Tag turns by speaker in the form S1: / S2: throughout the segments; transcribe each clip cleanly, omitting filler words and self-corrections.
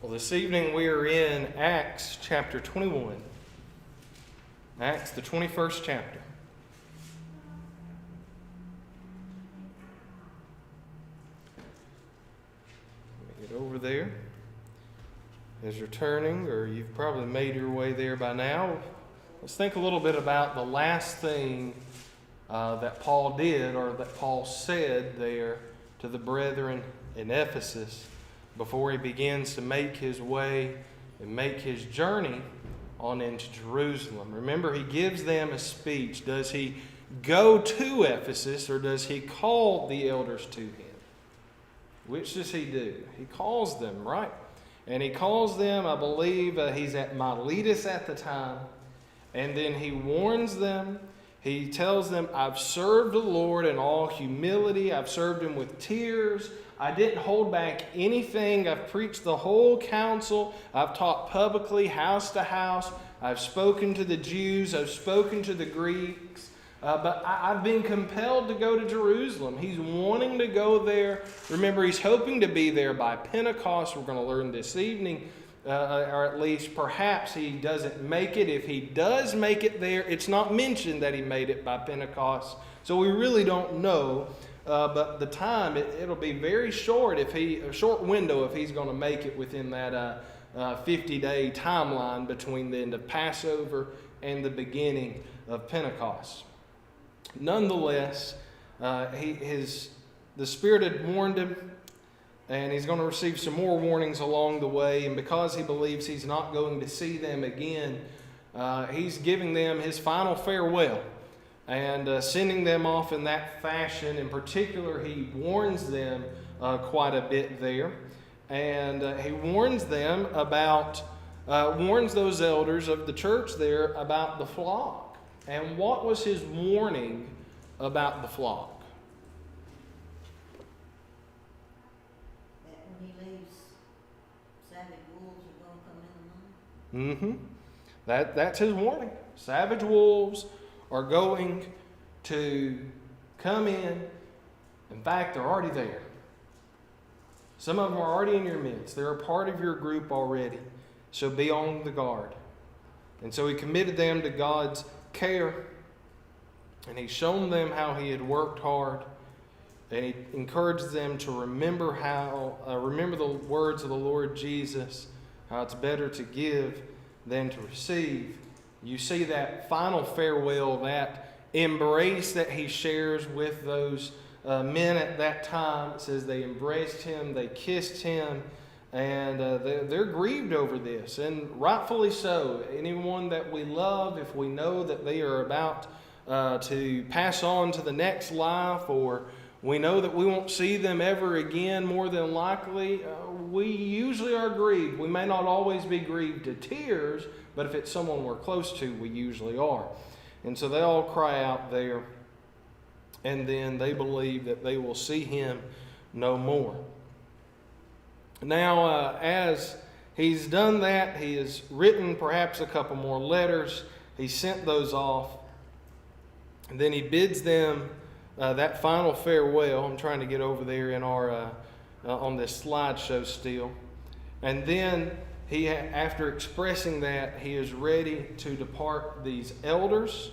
S1: Well, this evening we are in Acts chapter 21. Acts, the 21st chapter. Let me get over there. As you're turning, or you've probably made your way there by now, let's think a little bit about the last thing that Paul did, or that Paul said there to the brethren in Ephesus before he begins to make his way and make his journey on into Jerusalem. Remember, he gives them a speech. Does he go to Ephesus, or does he call the elders to him? Which does he do? He calls them, right? And he calls them, I believe he's at Miletus at the time. And then he warns them. He tells them, I've served the Lord in all humility. I've served him with tears. I didn't hold back anything. I've preached the whole counsel. I've taught publicly, house to house. I've spoken to the Jews. I've spoken to the Greeks. But I've been compelled to go to Jerusalem. He's wanting to go there. Remember, he's hoping to be there by Pentecost. We're going to learn this evening. Or at least perhaps he doesn't make it. If he does make it there, it's not mentioned that he made it by Pentecost. So we really don't know. But the time, it'll be very short a short window if he's going to make it within that 50-day timeline between the end of Passover and the beginning of Pentecost. Nonetheless, the Spirit had warned him, and he's going to receive some more warnings along the way. And because he believes he's not going to see them again, he's giving them his final farewell and sending them off in that fashion. In particular, he warns them quite a bit there. And he warns them warns those elders of the church there about the flock. And what was his warning about the flock?
S2: That when he leaves, savage wolves are going to come in among them.
S1: That's his warning. Savage wolves are going to come in. In fact, they're already there. Some of them are already in your midst. They're a part of your group already. So be on the guard. And so he committed them to God's care. And he's shown them how he had worked hard. And he encouraged them to remember the words of the Lord Jesus, how it's better to give than to receive. You see that final farewell, that embrace that he shares with those men at that time. It says they embraced him, they kissed him, and they're grieved over this, and rightfully so. Anyone that we love, if we know that they are about to pass on to the next life, or we know that we won't see them ever again, more than likely, we usually are grieved. We may not always be grieved to tears, but if it's someone we're close to, we usually are. And so they all cry out there, and then they believe that they will see him no more. Now, as he's done that, he has written perhaps a couple more letters. He sent those off, and then he bids them that final farewell. I'm trying to get over there in our on this slideshow still. And then he, after expressing that, he is ready to depart these elders,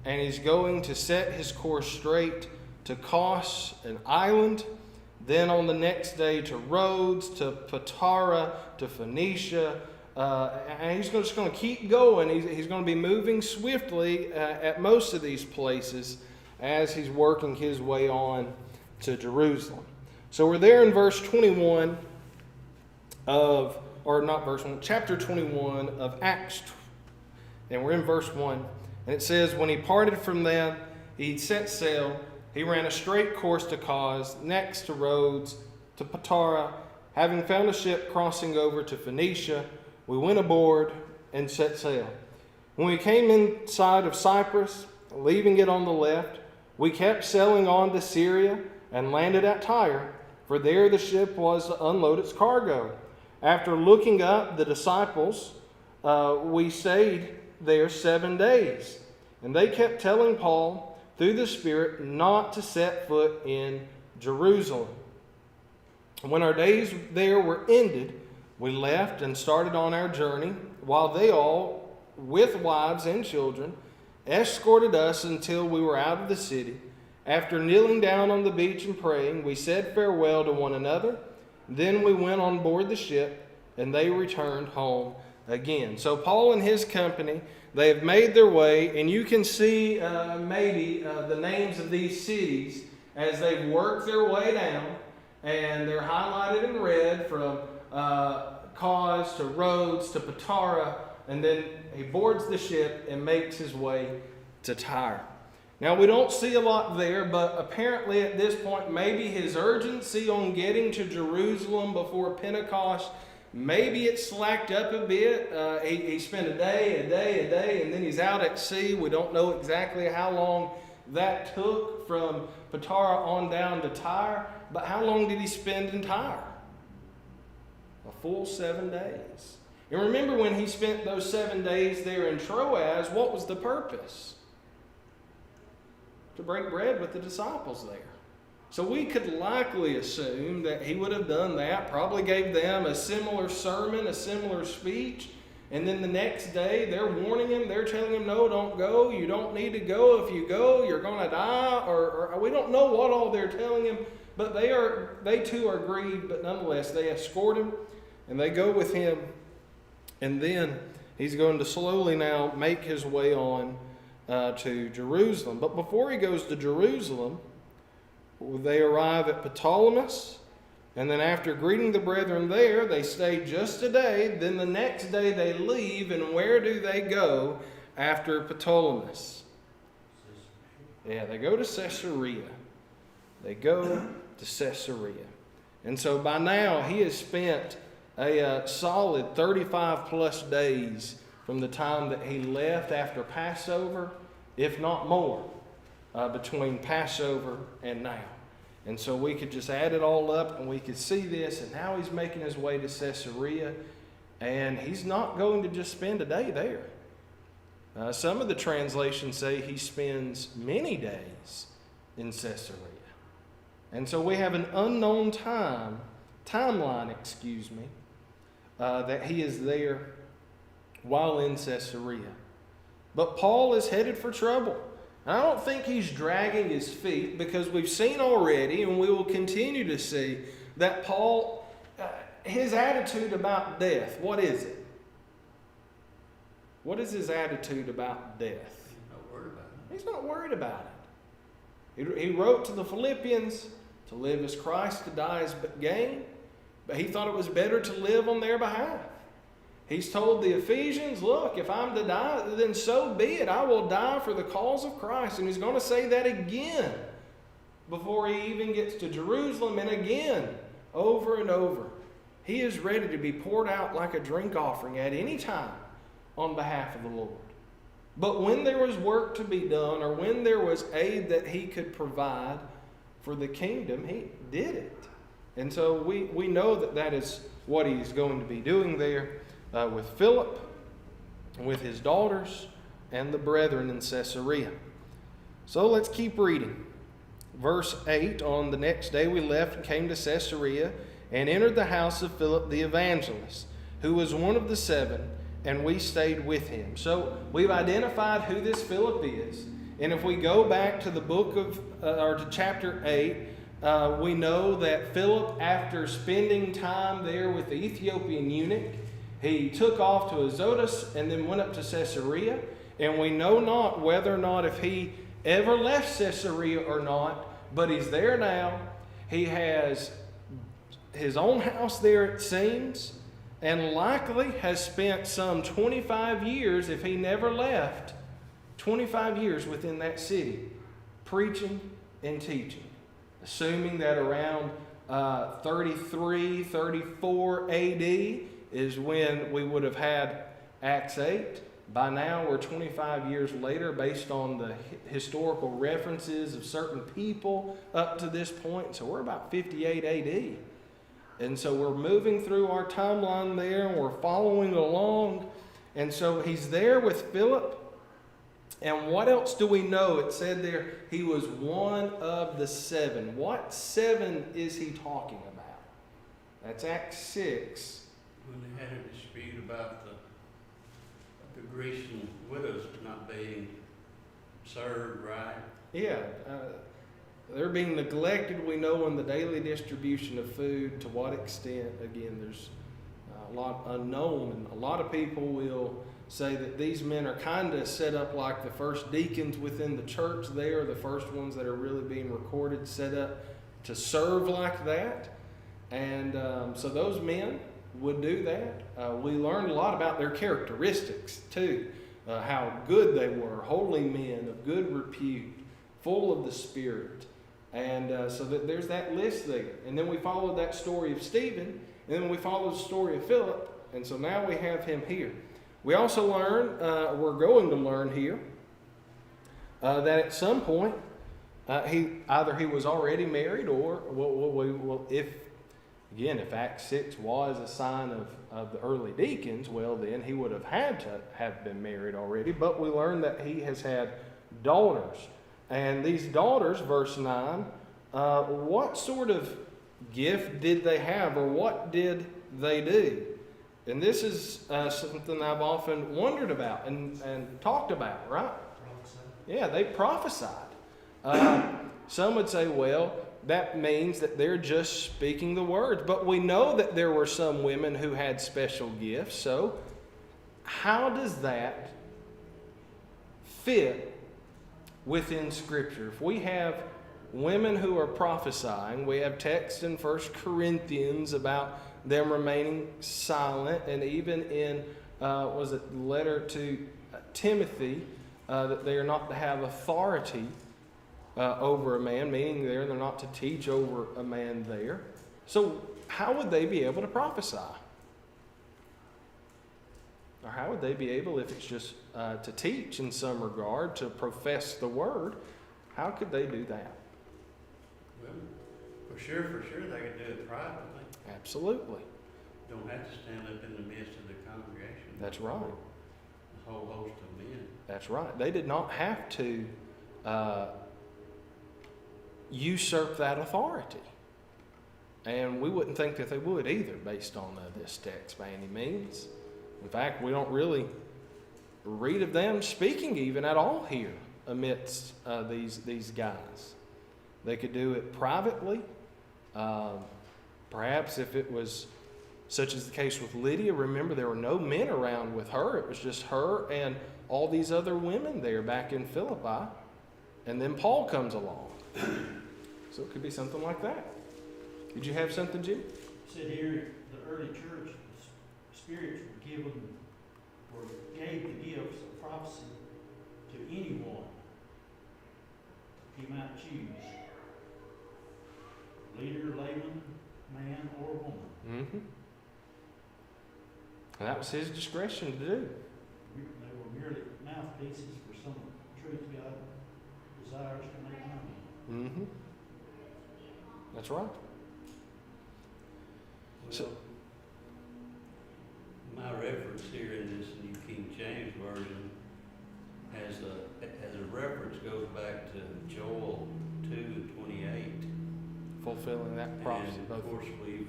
S1: and he's going to set his course straight to Kos, an island, then on the next day to Rhodes, to Patara, to Phoenicia, and he's just going to keep going. He's going to be moving swiftly at most of these places as he's working his way on to Jerusalem. So we're there in verse 21 chapter 21 of Acts. And we're in verse 1. And it says, when he parted from them, he set sail. He ran a straight course to Kos, next to Rhodes, to Patara. Having found a ship crossing over to Phoenicia, we went aboard and set sail. When we came in sight of Cyprus, leaving it on the left, we kept sailing on to Syria and landed at Tyre, for there the ship was to unload its cargo. After looking up the disciples, we stayed there 7 days. And they kept telling Paul, through the Spirit, not to set foot in Jerusalem. When our days there were ended, we left and started on our journey, while they all, with wives and children, escorted us until we were out of the city. After kneeling down on the beach and praying, we said farewell to one another. Then we went on board the ship, and they returned home again. So Paul and his company, they have made their way, and you can see maybe the names of these cities as they've worked their way down, and they're highlighted in red from Cos to Rhodes to Patara, and then he boards the ship and makes his way to Tyre. Now, we don't see a lot there, but apparently at this point, maybe his urgency on getting to Jerusalem before Pentecost, maybe it slacked up a bit. He spent a day, and then he's out at sea. We don't know exactly how long that took from Patara on down to Tyre, but how long did he spend in Tyre? A full 7 days. And remember, when he spent those 7 days there in Troas, what was the purpose? To break bread with the disciples there. So we could likely assume that he would have done that, probably gave them a similar sermon, a similar speech, and then the next day they're warning him, they're telling him, no, don't go, you don't need to go. If you go, you're going to die, or we don't know what all they're telling him, but they too are grieved, but nonetheless they escort him and they go with him, and then he's going to slowly now make his way on to Jerusalem. But before he goes to Jerusalem, they arrive at Ptolemais, and then after greeting the brethren there, they stay just a day. Then the next day they leave, and where do they go after Ptolemais? Yeah, they go to Caesarea. They go to Caesarea. And so by now he has spent a solid 35 plus days from the time that he left after Passover, if not more, between Passover and now. And so we could just add it all up and we could see this, and now he's making his way to Caesarea, and he's not going to just spend a day there. Some of the translations say he spends many days in Caesarea. And so we have an unknown timeline, that he is there while in Caesarea. But Paul is headed for trouble. And I don't think he's dragging his feet, because we've seen already, and we will continue to see, that Paul, his attitude about death, what is it? What is his attitude about death?
S3: He's not worried about it.
S1: He's not worried about it. He wrote to the Philippians, to live as Christ, to die as gain. But he thought it was better to live on their behalf. He's told the Ephesians, look, if I'm to die, then so be it. I will die for the cause of Christ. And he's going to say that again before he even gets to Jerusalem, and again, over and over. He is ready to be poured out like a drink offering at any time on behalf of the Lord. But when there was work to be done, or when there was aid that he could provide for the kingdom, he did it. And so we know that that is what he's going to be doing there with Philip, with his daughters, and the brethren in Caesarea. So let's keep reading. Verse 8, on the next day we left and came to Caesarea, and entered the house of Philip the evangelist, who was one of the 7, and we stayed with him. So we've identified who this Philip is. And if we go back to the book of, or to chapter 8, we know that Philip, after spending time there with the Ethiopian eunuch, he took off to Azotus and then went up to Caesarea. And we know not whether or not if he ever left Caesarea or not, but he's there now. He has his own house there, it seems, and likely has spent some 25 years, if he never left, 25 years within that city, preaching and teaching. Assuming that around 33, 34 AD is when we would have had Acts 8. By now, we're 25 years later, based on the historical references of certain people up to this point. So we're about 58 AD. And so we're moving through our timeline there, and we're following along. And so he's there with Philip. And what else do we know? It said there, he was one of the 7. What 7 is he talking about? That's Acts 6,
S3: when they had a dispute about the Grecian widows not being served right.
S1: Yeah, they're being neglected, we know, in the daily distribution of food. To what extent, again, there's a lot unknown, and a lot of people will say that these men are kind of set up like the first deacons within the church. They are the first ones that are really being recorded, set up to serve like that. And so those men would do that. We learned a lot about their characteristics too, how good they were, holy men of good repute, full of the Spirit. And so that there's that list there. And then we followed that story of Stephen, and then we followed the story of Philip, and so now we have him here. We also learn, we're going to learn here, that at some point, he was already married, or if Acts 6 was a sign of the early deacons, well then he would have had to have been married already. But we learn that he has had daughters. And these daughters, verse 9, what sort of gift did they have, or what did they do? And this is something I've often wondered about and talked about, right? Yeah, they prophesied. Some would say, well, that means that they're just speaking the words. But we know that there were some women who had special gifts. So how does that fit within Scripture? If we have women who are prophesying, we have text in 1 Corinthians about them remaining silent, and even in the letter to Timothy, that they are not to have authority over a man, meaning they're not to teach over a man there. So how would they be able to prophesy? Or how would they be able, if it's just to teach in some regard, to profess the word, how could they do that?
S3: Well, for sure, they could do it privately.
S1: Absolutely.
S3: Don't have to stand up in the midst of the congregation.
S1: That's right.
S3: A whole host of men.
S1: That's right. They did not have to usurp that authority. And we wouldn't think that they would either, based on this text by any means. In fact, we don't really read of them speaking even at all here amidst these guys. They could do it privately. Perhaps if it was such as the case with Lydia, remember there were no men around with her. It was just her and all these other women there back in Philippi. And then Paul comes along. So it could be something like that. Did you have something, Jim?
S4: It said here, the early church, the spirits were given, or gave the gifts of prophecy to anyone he might choose. Leader, layman, man, or woman.
S1: Mm-hmm. And that was his discretion to do.
S4: They were merely mouthpieces for some truth God desires to make known.
S1: Mm-hmm. That's right.
S3: Well,
S1: So-
S3: my reference here in this New King James Version as a reference goes back to Joel 2:28.
S1: Fulfilling that prophecy.
S3: And of course, we've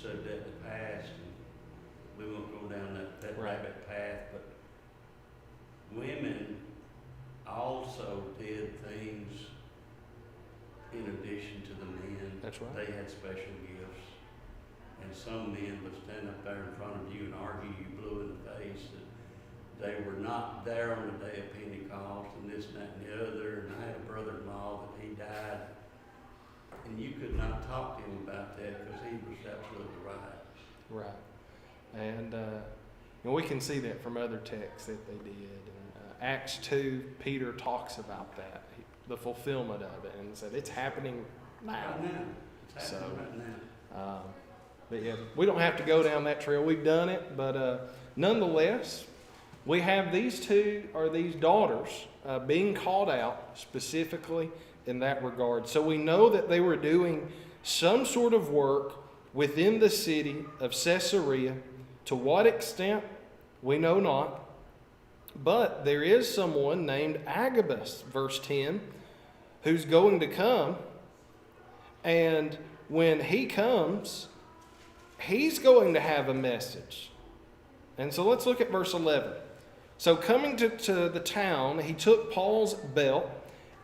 S3: said that in the past, and we won't go down that
S1: Right.
S3: rabbit path, but women also did things in addition to the men.
S1: That's right.
S3: They had special gifts. And some men would stand up there in front of you and argue you blue in the face that they were not there on the day of Pentecost and this and that and the other. And I had a brother-in-law that he died. And you could not talk to him about that because he was absolutely right.
S1: Right. And we can see that from other texts that they did. In Acts 2, Peter talks about that, the fulfillment of it, and said it's happening now.
S3: Right now. It's happening
S1: So,
S3: right now.
S1: But yeah, we don't have to go down that trail. We've done it. But nonetheless, we have these daughters being called out specifically in that regard. So we know that they were doing some sort of work within the city of Caesarea. To what extent, we know not. But there is someone named Agabus, verse 10, who's going to come. And when he comes, he's going to have a message. And so let's look at verse 11. So coming to the town, he took Paul's belt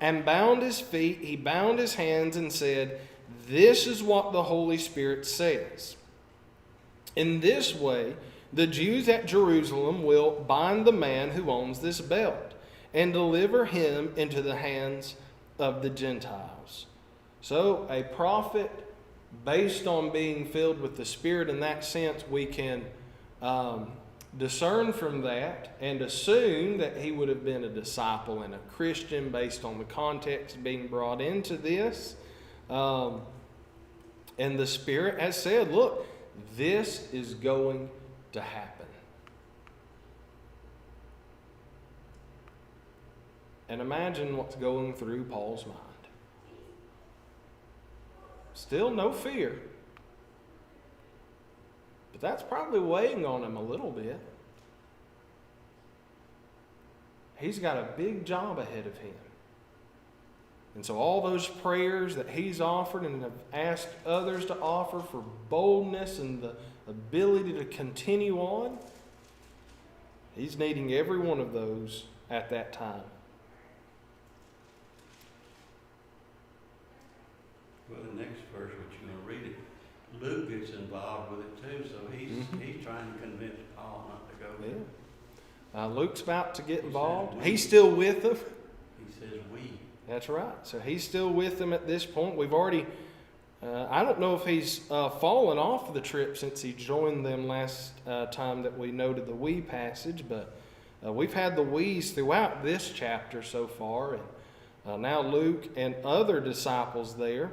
S1: and bound his feet. He bound his hands and said, "This is what the Holy Spirit says. In this way, the Jews at Jerusalem will bind the man who owns this belt and deliver him into the hands of the Gentiles." So a prophet, based on being filled with the Spirit in that sense, we can discern from that and assume that he would have been a disciple and a Christian based on the context being brought into this. And the Spirit has said, look, this is going to happen. And imagine what's going through Paul's mind. Still no fear. But that's probably weighing on him a little bit. He's got a big job ahead of him. And so all those prayers that he's offered and have asked others to offer for boldness and the ability to continue on, he's needing every one of those at that time.
S3: Well, the next verse, which you're going to read it, Luke gets involved with it too, so he's trying to convince Paul not to go there.
S1: Yeah. Luke's about to get
S3: He
S1: involved.
S3: says we.
S1: He's still with them.
S3: He says we.
S1: That's right. So he's still with them at this point. We've already, I don't know if he's fallen off the trip since he joined them last time that we noted the we passage, but we've had the we's throughout this chapter so far. And now Luke and other disciples there,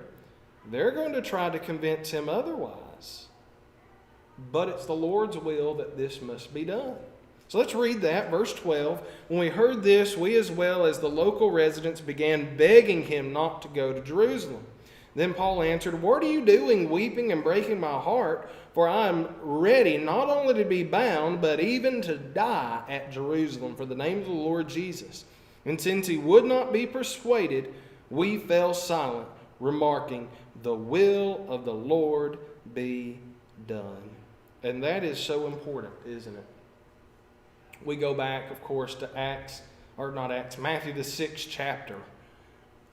S1: they're going to try to convince him otherwise. But it's the Lord's will that this must be done. So let's read that, verse 12. When we heard this, we as well as the local residents began begging him not to go to Jerusalem. Then Paul answered, "What are you doing, weeping and breaking my heart? For I am ready not only to be bound, but even to die at Jerusalem for the name of the Lord Jesus." And since he would not be persuaded, we fell silent, remarking, "The will of the Lord be done." And that is so important, isn't it? We go back, of course, to Matthew the 6th chapter,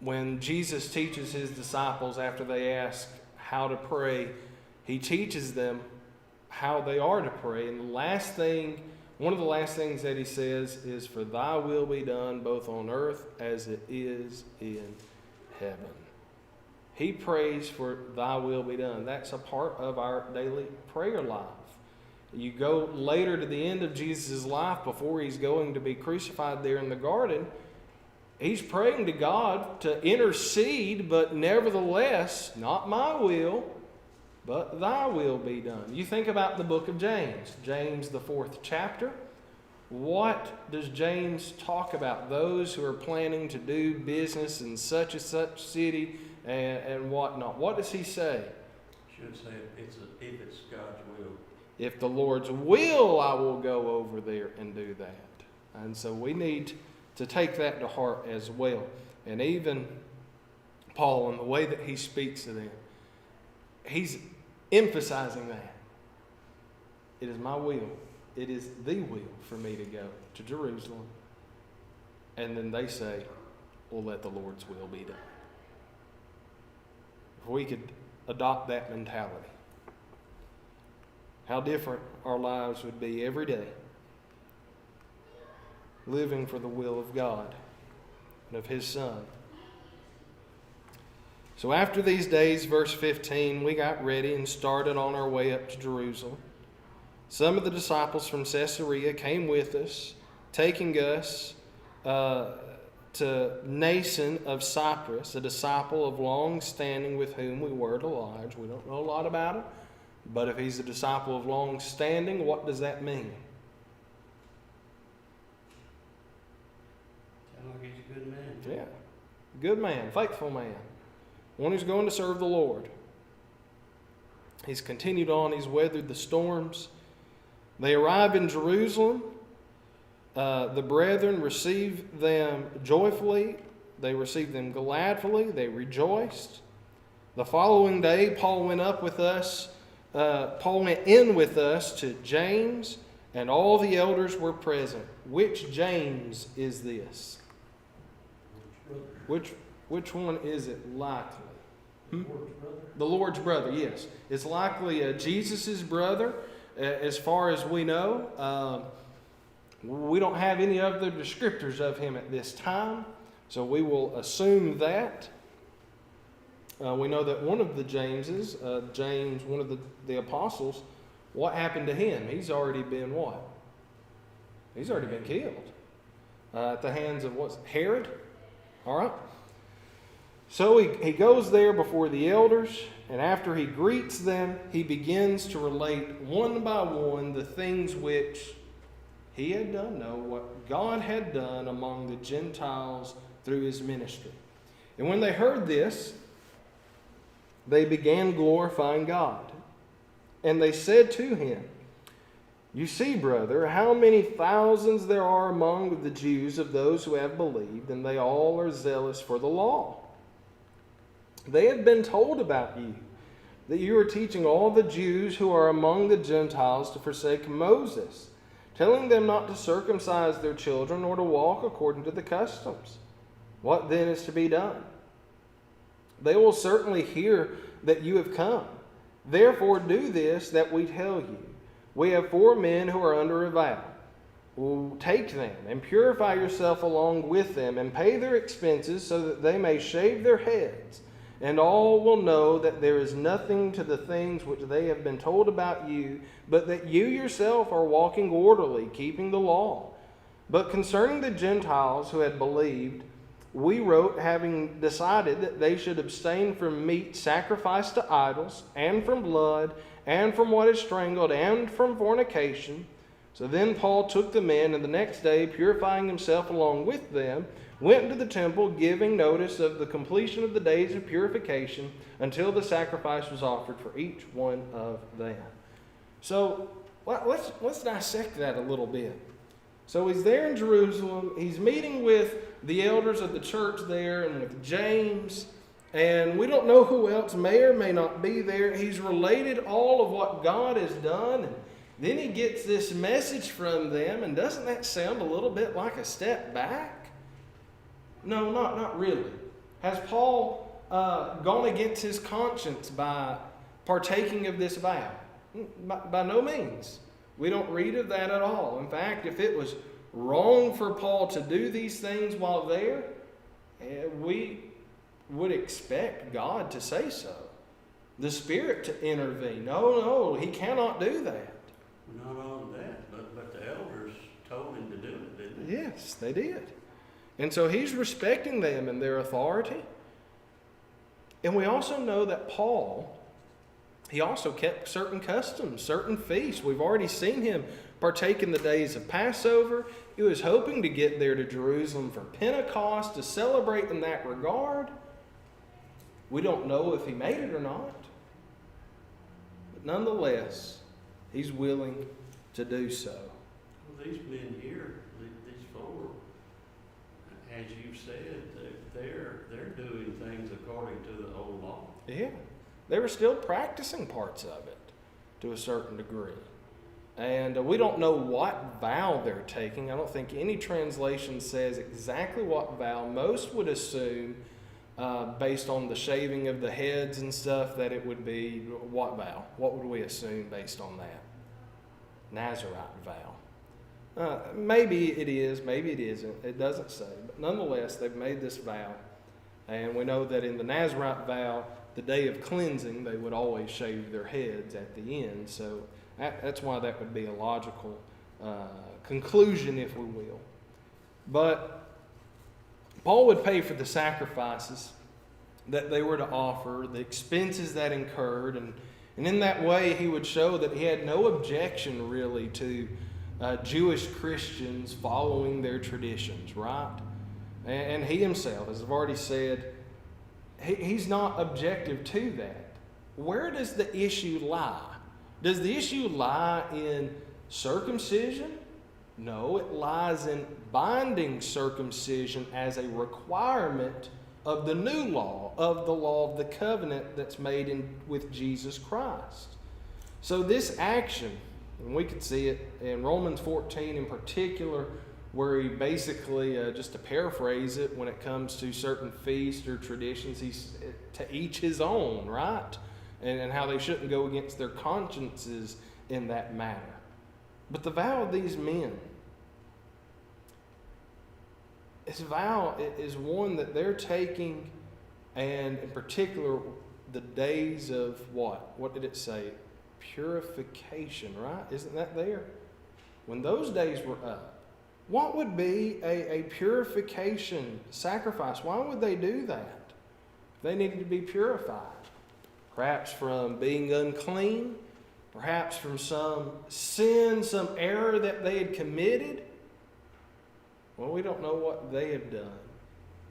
S1: when Jesus teaches his disciples after they ask how to pray. He teaches them how they are to pray. And one of the last things that he says is, "For thy will be done both on earth as it is in heaven." He prays for thy will be done. That's a part of our daily prayer life. You go later to the end of Jesus' life, before he's going to be crucified there in the garden, he's praying to God to intercede, but nevertheless, not my will, but thy will be done. You think about the book of James, the 4th chapter. What does James talk about? Those who are planning to do business in such and such city and whatnot. What does he say?
S3: Should say if it's God's will.
S1: If the Lord's will, I will go over there and do that. And so we need to take that to heart as well. And even Paul, in the way that he speaks to them, he's emphasizing that. It is my will. It is the will for me to go to Jerusalem. And then they say, "Well, let the Lord's will be done." If we could adopt that mentality, how different our lives would be every day, living for the will of God and of His Son. So after these days, verse 15, we got ready and started on our way up to Jerusalem. Some of the disciples from Caesarea came with us, taking us to Nason of Cyprus, a disciple of long standing with whom we were to lodge. We don't know a lot about him. But if he's a disciple of long standing, what does that mean?
S3: Sound like he's a good man.
S1: Yeah. Good man, faithful man. One who's going to serve the Lord. He's continued on, he's weathered the storms. They arrive in Jerusalem. The brethren received them joyfully. They received them gladly. They rejoiced. The following day, Paul went up with us Paul went in with us to James, and all the elders were present. Which James is this? Which one is it likely? The Lord's brother, yes. It's likely Jesus' brother, as far as we know. We don't have any other descriptors of him at this time, so we will assume that. We know that one of the Jameses, James, one of the apostles, what happened to him? He's already been what? He's already been killed at the hands of what's Herod? All right. So he goes there before the elders, and after he greets them, he begins to relate one by one the things which he had done, what God had done among the Gentiles through his ministry. And when they heard this, they began glorifying God. And they said to him, "You see, brother, how many thousands there are among the Jews of those who have believed, and they all are zealous for the law. They have been told about you, that you are teaching all the Jews who are among the Gentiles to forsake Moses, telling them not to circumcise their children or to walk according to the customs. What then is to be done? They will certainly hear that you have come. Therefore do this that we tell you. We have 4 men who are under a vow. Take them and purify yourself along with them and pay their expenses so that they may shave their heads. And all will know that there is nothing to the things which they have been told about you, but that you yourself are walking orderly, keeping the law. But concerning the Gentiles who had believed, we wrote, having decided that they should abstain from meat sacrificed to idols, and from blood, and from what is strangled, and from fornication. So then Paul took the men, and the next day, purifying himself along with them, went into the temple, giving notice of the completion of the days of purification until the sacrifice was offered for each one of them." So let's dissect that a little bit. So he's there in Jerusalem. He's meeting with the elders of the church there and with James. And we don't know who else may or may not be there. He's related all of what God has done. And then he gets this message from them. And doesn't that sound a little bit like a step back? No, not really. Has Paul gone against his conscience by partaking of this vow? By no means. We don't read of that at all. In fact, if it was wrong for Paul to do these things while there, we would expect God to say so. The Spirit to intervene. No, he cannot do that.
S3: Not only that, but the elders told him to do it, didn't they?
S1: Yes, they did. And so he's respecting them and their authority. And we also know that Paul, he also kept certain customs, certain feasts. We've already seen him partake in the days of Passover. He was hoping to get there to Jerusalem for Pentecost to celebrate in that regard. We don't know if he made it or not. But nonetheless, he's willing to do so.
S3: Well, these men here, these 4, as you've said, they're doing things according to the old law.
S1: Yeah. They were still practicing parts of it to a certain degree. And we don't know what vow they're taking. I don't think any translation says exactly what vow. Most would assume, based on the shaving of the heads and stuff, that it would be what vow? What would we assume based on that? Nazirite vow. Maybe it is, maybe it isn't. It doesn't say. But nonetheless, they've made this vow. And we know that in the Nazirite vow, the day of cleansing, they would always shave their heads at the end. So that's why that would be a logical conclusion, if we will. But Paul would pay for the sacrifices that they were to offer, the expenses that incurred, and in that way he would show that he had no objection really to Jewish Christians following their traditions, right? And he himself, as I've already said, he's not objective to that. Where does the issue lie? Does the issue lie in circumcision? No, it lies in binding circumcision as a requirement of the new law, of the law of the covenant that's made with Jesus Christ. So this action, and we could see it in Romans 14 in particular, where he basically, just to paraphrase it, when it comes to certain feasts or traditions, he's to each his own, right? And how they shouldn't go against their consciences in that matter. But the vow of these men, his vow is one that they're taking, and in particular, the days of what? What did it say? Purification, right? Isn't that there? When those days were up, what would be a purification sacrifice? Why would they do that? They needed to be purified. Perhaps from being unclean, perhaps from some sin, some error that they had committed. Well, we don't know what they have done.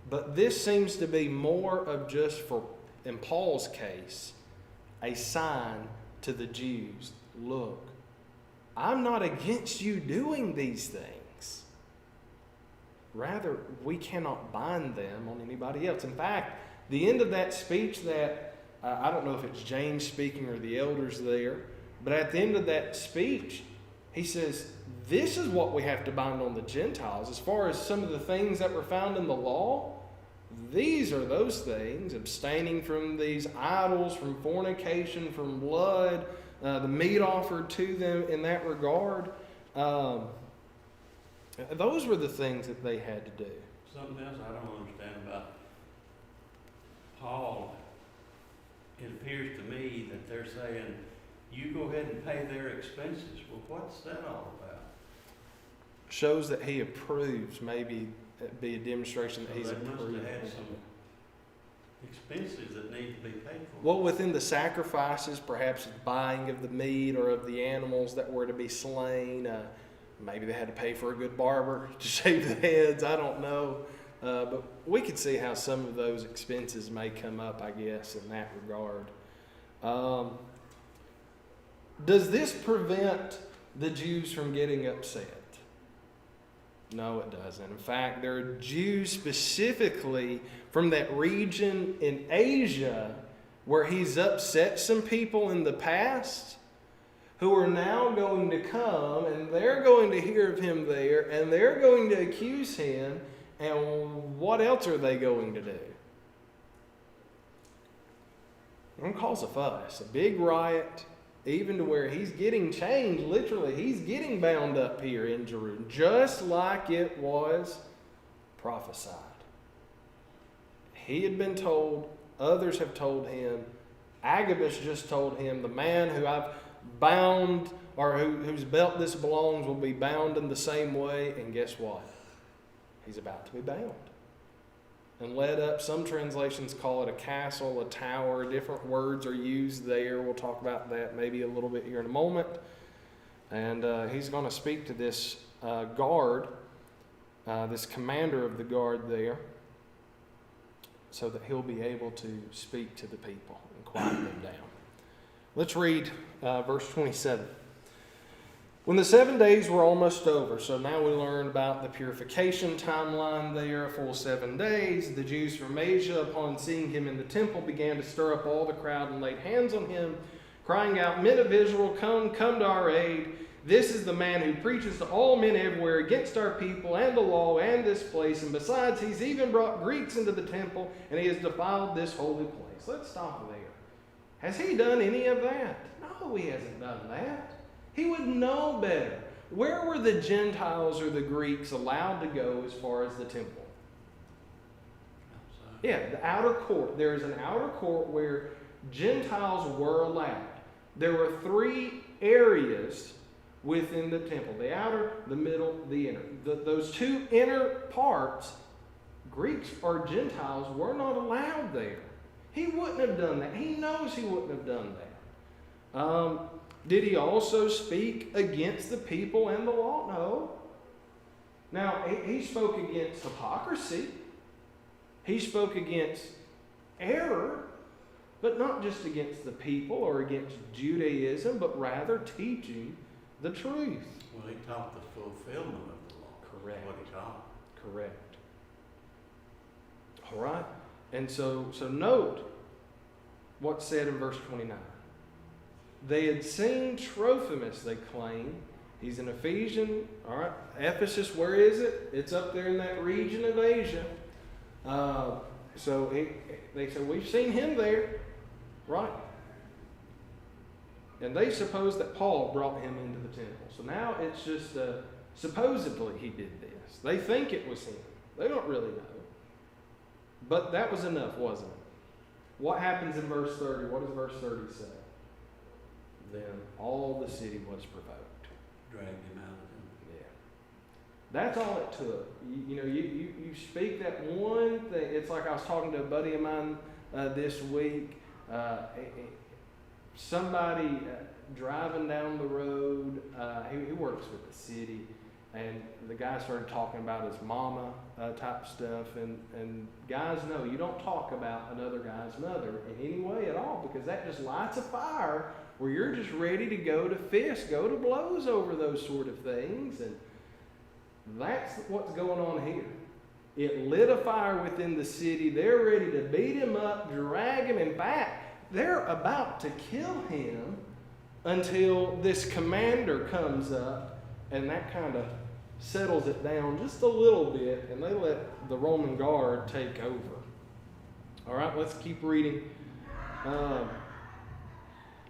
S1: But this seems to be more of just, for, in Paul's case, a sign to the Jews. Look, I'm not against you doing these things. Rather, we cannot bind them on anybody else. In fact, the end of that speech that, I don't know if it's James speaking or the elders there, but at the end of that speech, he says, this is what we have to bind on the Gentiles. As far as some of the things that were found in the law, these are those things: abstaining from these idols, from fornication, from blood, the meat offered to them in that regard. Those were the things that they had to do.
S3: Something else I don't understand about Paul, it appears to me that they're saying, you go ahead and pay their expenses. Well, what's that all about?
S1: Shows that he approves. Maybe it'd be a demonstration that
S3: So
S1: he's
S3: they must
S1: approved.
S3: have had some expenses that need to be paid for.
S1: Well, within the sacrifices, perhaps the buying of the meat or of the animals that were to be slain, maybe they had to pay for a good barber to shave the heads. I don't know. But we could see how some of those expenses may come up, I guess, in that regard. Does this prevent the Jews from getting upset? No, it doesn't. In fact, there are Jews specifically from that region in Asia where he's upset some people in the past who are now going to come, and they're going to hear of him there, and they're going to accuse him. And what else are they going to do? They're going to cause a fuss, a big riot, even to where he's getting changed. Literally, he's getting bound up here in Jerusalem, just like it was prophesied. He had been told, others have told him, Agabus just told him, the man who I've bound, or whose belt this belongs, will be bound in the same way. And guess what? He's about to be bound and led up. Some translations call it a castle, a tower. Different words are used there. We'll talk about that maybe a little bit here in a moment. And he's going to speak to this guard, this commander of the guard there, so that he'll be able to speak to the people and quiet them down. Let's read verse 27. When the 7 days were almost over, so now we learn about the purification timeline there, a full 7 days. The Jews from Asia, upon seeing him in the temple, began to stir up all the crowd and laid hands on him, crying out, "Men of Israel, come to our aid. This is the man who preaches to all men everywhere against our people and the law and this place. And besides, he's even brought Greeks into the temple, and he has defiled this holy place." Let's stop there. Has he done any of that? No, he hasn't done that. He would know better. Where were the Gentiles or the Greeks allowed to go as far as the temple?
S3: Outside.
S1: Yeah, the outer court. There is an outer court where Gentiles were allowed. There were 3 areas within the temple: the outer, the middle, the inner. Those 2 inner parts, Greeks or Gentiles were not allowed there. He wouldn't have done that. He knows he wouldn't have done that. Did he also speak against the people and the law? No. Now, he spoke against hypocrisy. He spoke against error, but not just against the people or against Judaism, but rather teaching the truth.
S3: Well, he taught the fulfillment of the law.
S1: Correct.
S3: What he taught.
S1: Correct. All right. And so note what's said in verse 29. They had seen Trophimus, they claim. He's an Ephesian. All right, Ephesus, where is it? It's up there in that region of Asia. They said, we've seen him there, right? And they suppose that Paul brought him into the temple. So now it's just supposedly he did this. They think it was him. They don't really know. But that was enough, wasn't it? What happens in verse 30? What does verse 30 say? Then all the city was provoked.
S3: Dragged him out of them.
S1: Yeah. That's all it took. You speak that one thing. It's like I was talking to a buddy of mine this week. Somebody driving down the road, he works with the city, and the guy started talking about his mama type stuff. And guys know you don't talk about another guy's mother in any way at all, because that just lights a fire where you're just ready to go to fist, go to blows over those sort of things. And that's what's going on here. It lit a fire within the city. They're ready to beat him up, drag him. In fact, they're about to kill him until this commander comes up, and that kind of settles it down just a little bit, and they let the Roman guard take over. All right, let's keep reading.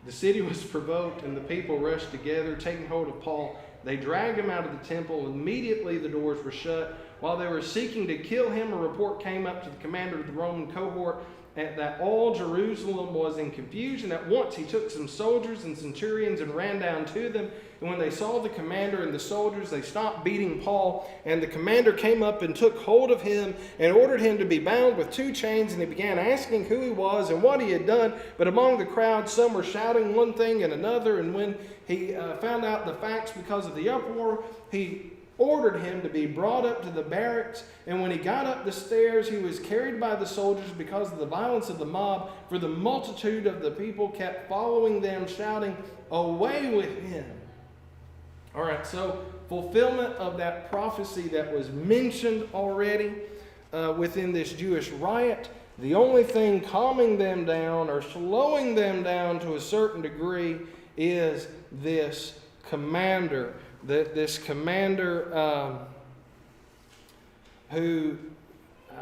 S1: The city was provoked, and the people rushed together, taking hold of Paul. They dragged him out of the temple, and immediately the doors were shut. While they were seeking to kill him, a report came up to the commander of the Roman cohort that all Jerusalem was in confusion. At once he took some soldiers and centurions and ran down to them. And when they saw the commander and the soldiers, they stopped beating Paul. And the commander came up and took hold of him and ordered him to be bound with 2 chains. And he began asking who he was and what he had done. But among the crowd, some were shouting one thing and another. And when he found out the facts because of the uproar, he ordered him to be brought up to the barracks. And when he got up the stairs, he was carried by the soldiers because of the violence of the mob, for the multitude of the people kept following them, shouting, "Away with him!" All right, so fulfillment of that prophecy that was mentioned already within this Jewish riot. The only thing calming them down or slowing them down to a certain degree is this commander. This commander who,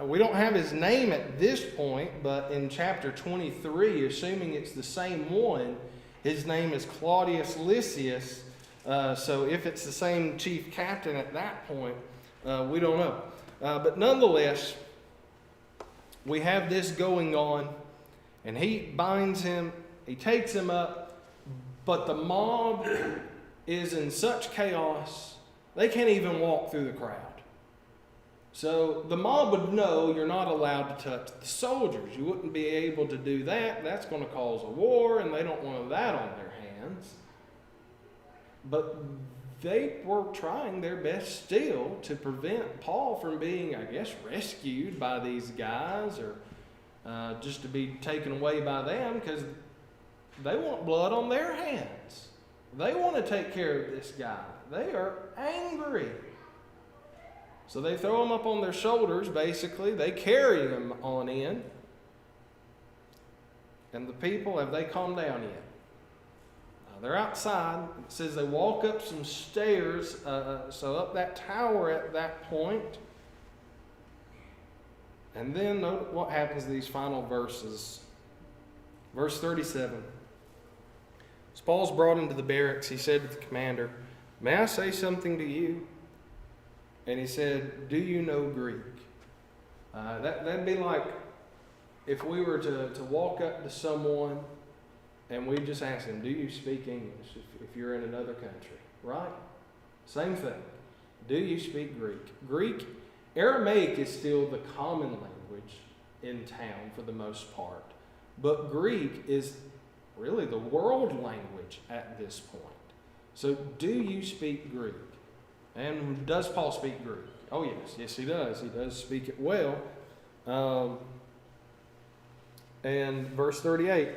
S1: we don't have his name at this point, but in chapter 23, assuming it's the same one, his name is Claudius Lysias. So if it's the same chief captain at that point, we don't know. But nonetheless, we have this going on, and he binds him, he takes him up, but the mob is in such chaos, they can't even walk through the crowd. So the mob would know you're not allowed to touch the soldiers. You wouldn't be able to do that. That's going to cause a war, and they don't want that on their hands. But they were trying their best still to prevent Paul from being, I guess, rescued by these guys, or just to be taken away by them, because they want blood on their hands. They want to take care of this guy. They are angry. So they throw him up on their shoulders, basically. They carry him on in. And the people, have they calmed down yet? They're outside. It says they walk up some stairs, so up that tower at that point. And then note what happens to these final verses. Verse 37. As Paul's brought into the barracks, he said to the commander, "May I say something to you?" And he said, "Do you know Greek?" That'd be like if we were to walk up to someone and we just ask them, "Do you speak English?" If you're in another country, right? Same thing. Do you speak Greek? Aramaic is still the common language in town for the most part. But Greek is really the world language at this point. So, do you speak Greek? And does Paul speak Greek? Oh, yes. Yes, he does. He does speak it well. And verse 38,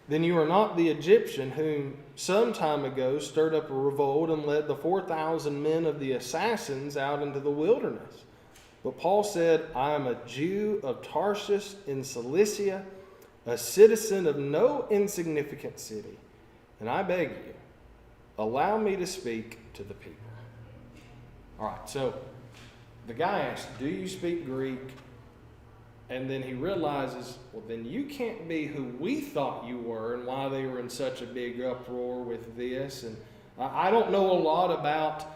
S1: "Then you are not the Egyptian whom some time ago stirred up a revolt and led the 4,000 men of the assassins out into the wilderness." But Paul said, "I am a Jew of Tarsus in Cilicia, a citizen of no insignificant city, and I beg you, allow me to speak to the people. All right, so the guy asks, do you speak Greek? And then he realizes, well, then you can't be who we thought you were, and why they were in such a big uproar with this. And I don't know a lot about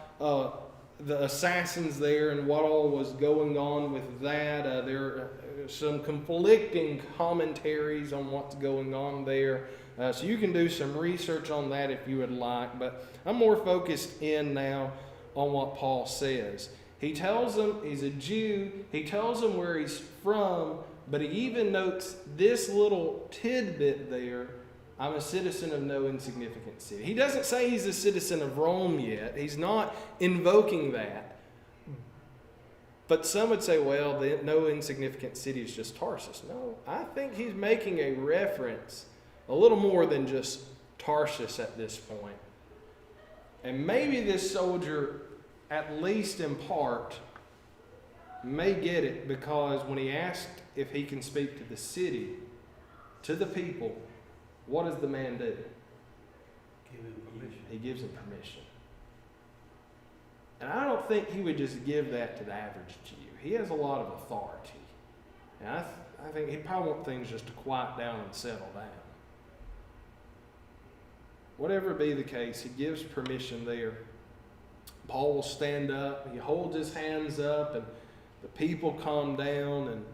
S1: the assassins there and what all was going on with that. There are some conflicting commentaries on what's going on there. So you can do some research on that if you would like. But I'm more focused in now on what Paul says. He tells them he's a Jew. He tells them where he's from. But he even notes this little tidbit there. I'm a citizen of no insignificant city. He doesn't say he's a citizen of Rome yet. He's not invoking that. But some would say, well, the no insignificant city is just Tarsus. No, I think he's making a reference a little more than just Tarsus at this point. And maybe this soldier, at least in part, may get it, because when he asked if he can speak to the city, to the people, what does the man do?
S3: Give him permission.
S1: He gives him permission. And I don't think he would just give that to the average Jew. He has a lot of authority. And I think he'd probably want things just to quiet down and settle down. Whatever be the case, he gives permission there. Paul will stand up. He holds his hands up, and the people calm down. And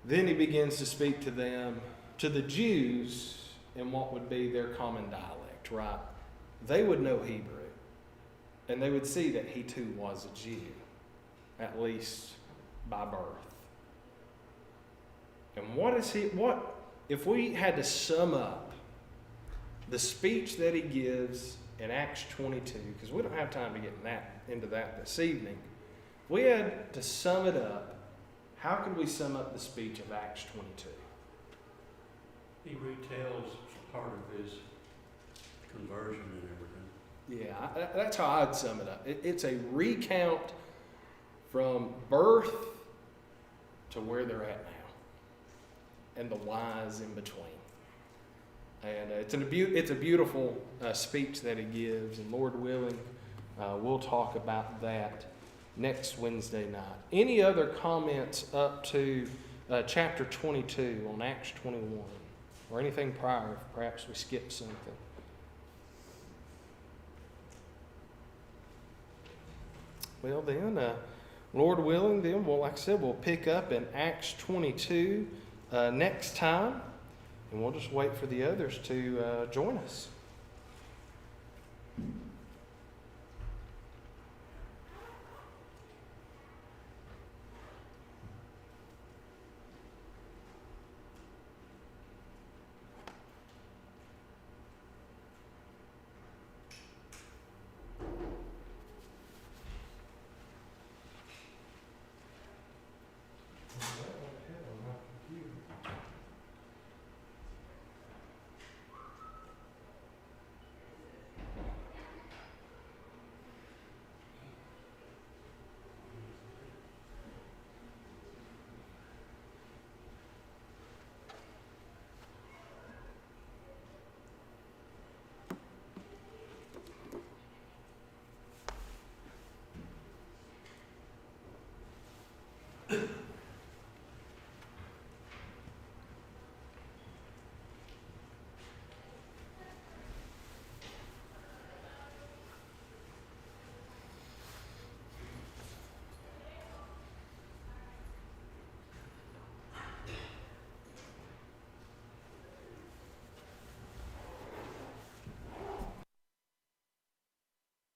S1: then he begins to speak to them, to the Jews, in what would be their common dialect, right? They would know Hebrew. And they would see that he too was a Jew, at least by birth. And what if we had to sum up the speech that he gives in Acts 22, because we don't have time to get into that this evening. If we had to sum it up, how could we sum up the speech of Acts 22?
S3: He retells part of his conversion and everything.
S1: Yeah, that's how I'd sum it up. It's a recount from birth to where they're at now, and the whys in between. And it's a beautiful speech that he gives, and Lord willing, we'll talk about that next Wednesday night. Any other comments up to chapter 22 on Acts 21, or anything prior, if perhaps we skipped something? Well then, Lord willing, then, well, like I said, we'll pick up in Acts 22 next time. And we'll just wait for the others to join us.